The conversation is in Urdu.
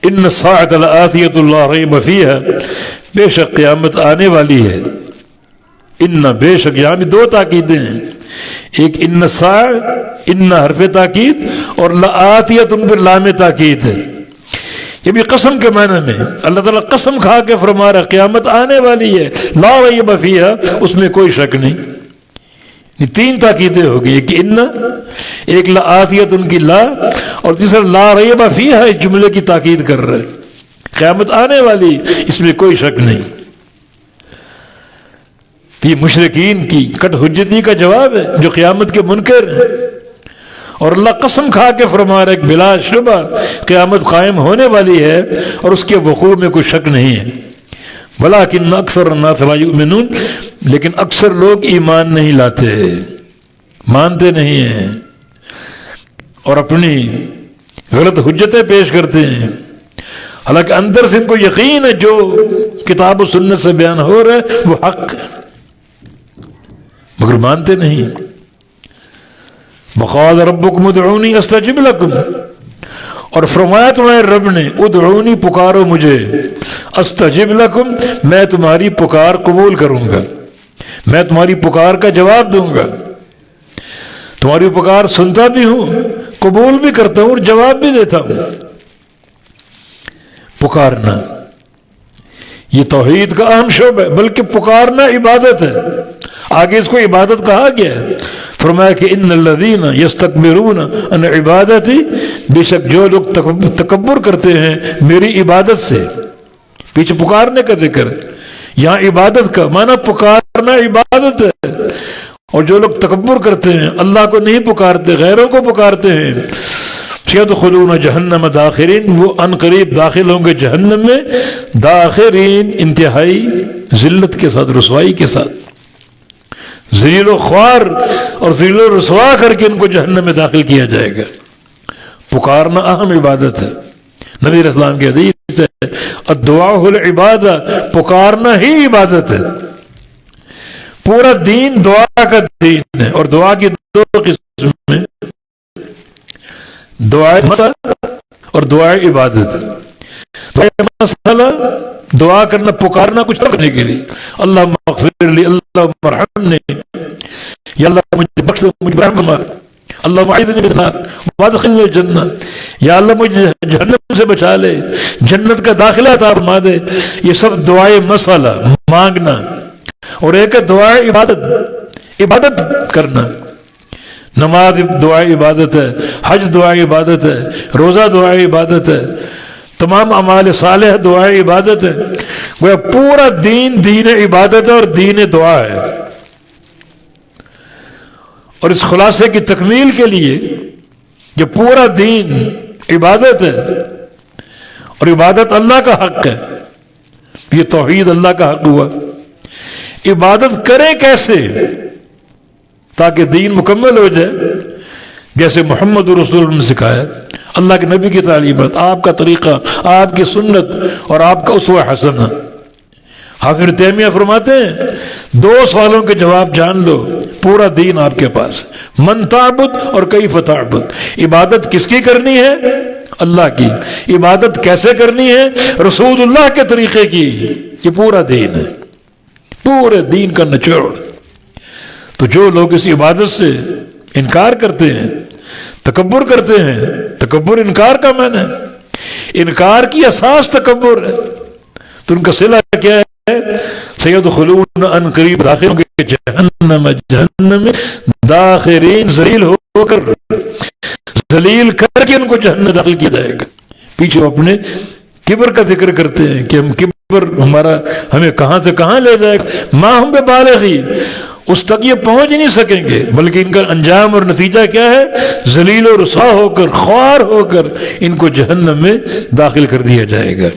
ان الساعۃ لآتیۃ لا ریب فیہا، بے شک قیامت آنے والی ہے. ان بے شک، یہاں بھی دو تاکیدیں ہیں، ایک ان الساعہ، ان حرف تاکید، اور لآتیۃ پر لام تاکید ہے. یہ بھی قسم کے معنی میں اللہ تعالیٰ قسم کھا کے فرما رہا قیامت آنے والی ہے، لا ریب فیہا، اس میں کوئی شک نہیں. یہ تین تاکیدیں ہو گئی، ایک ان، ایک لآتیۃ ان کی لا، اور تیسرا لا ریب فیہا، اس جملے کی تاکید کر رہے قیامت آنے والی، اس میں کوئی شک نہیں. تو یہ مشرکین کی کٹ حجتی کا جواب ہے جو قیامت کے منکر ہیں. اور اللہ قسم کھا کے فرما رہا ہے کہ بلا شبہ قیامت قائم ہونے والی ہے اور اس کے وقوع میں کوئی شک نہیں ہے. ولیکن اکثر الناس لا یؤمنون، لیکن اکثر لوگ ایمان نہیں لاتے، مانتے نہیں ہیں اور اپنی غلط حجتیں پیش کرتے ہیں. حالانکہ اندر سے ان کو یقین ہے جو کتاب و سنت سے بیان ہو رہا ہے وہ حق ہے، مگر مانتے نہیں. وقال ربکم ادعونی استجب لکم، اور فرمایا تمہارے رب نے ادعونی، پکارو مجھے، استجب لکم، میں تمہاری پکار قبول کروں گا، میں تمہاری پکار کا جواب دوں گا. تمہاری پکار سنتا بھی ہوں، قبول بھی کرتا ہوں اور جواب بھی دیتا ہوں. پکارنا یہ توحید کا اہم شعبہ ہے، بلکہ پکارنا عبادت ہے. آگے اس کو عبادت کہا گیا ہے، فرمایا کہ ان الذین یستکبرون عن عبادتی، بے شک جو لوگ تکبر کرتے ہیں میری عبادت سے. پیچھے پکارنے کا ذکر ہے، یہاں عبادت کا معنی پکارنا عبادت ہے. اور جو لوگ تکبر کرتے ہیں، اللہ کو نہیں پکارتے، غیروں کو پکارتے ہیں، سیدخلون جہنم داخرین، وہ ان قریب داخل ہوں گے جہنم میں، داخرین انتہائی ذلت کے ساتھ، رسوائی کے ساتھ، ذلیل و خوار اور ذلیل و رسوا کر کے ان کو جہنم میں داخل کیا جائے گا. پکارنا اہم عبادت ہے. نبی علیہ السلام کی حدیث ہے الدعاء العبادہ، پکارنا ہی عبادت ہے. پورا دین دعا کا دین ہے، اور دعا کی دو قسمیں، دعائے مسئلہ اور دعائے عبادت. دعائے مسئلہ دعا کرنا، پکارنا کچھ کرنے کے لیے، اللہ مغفر لی، اللہ مرحمنی، یا اللہ مجھے بخش دے، مجھے رحم فرما، اللہ معیذنی من النار وادخلنی الجنہ، یا اللہ مجھے جہنم سے بچا لے، جنت کا داخلہ عطا فرما دے. یہ سب دعائے مسئلہ، مانگنا. اور ایک ہے دعائے عبادت، عبادت کرنا. نماز دعائے عبادت ہے، حج دعائے عبادت ہے، روزہ دعائے عبادت ہے، تمام اعمال صالح دعائے عبادت ہے. وہ پورا دین دین عبادت ہے اور دین دعا ہے. اور اس خلاصے کی تکمیل کے لیے جو پورا دین عبادت ہے اور عبادت اللہ کا حق ہے، یہ توحید اللہ کا حق ہوا. عبادت کریں کیسے تاکہ دین مکمل ہو جائے؟ جیسے محمد رسول اللہ نے سکھایا، اللہ کے نبی کی تعلیمات، آپ کا طریقہ، آپ کی سنت اور آپ کا اسوہ حسنہ. حافظ تیمیہ فرماتے ہیں 2 سوالوں کے جواب جان لو، پورا دین آپ کے پاس. من تعبد اور کیف تعبد، عبادت کس کی کرنی ہے؟ اللہ کی. عبادت کیسے کرنی ہے؟ رسول اللہ کے طریقے کی. یہ پورا دین ہے، پورے دین کا نچوڑ. تو جو لوگ اس عبادت سے انکار کرتے ہیں، تکبر کرتے ہیں، تکبر انکار کا معنی ہے، انکار کی اساس تکبر ہے، تو ان کا صلہ کیا ہے؟ سیدخلون ان قریب داخل ہوں گے جہنم، جہنم میں داخرین، ذلیل ہو کر، ذلیل کر کے ان کو جہنم داخل کیا جائے گا. پیچھے وہ اپنے کبر کا ذکر کرتے ہیں کہ ہم کبر ہمیں کہاں سے کہاں لے جائے گا. ما ہم بے بالغی، اس تک یہ پہنچ نہیں سکیں گے، بلکہ ان کا انجام اور نتیجہ کیا ہے؟ ذلیل و رسوا ہو کر، خوار ہو کر ان کو جہنم میں داخل کر دیا جائے گا.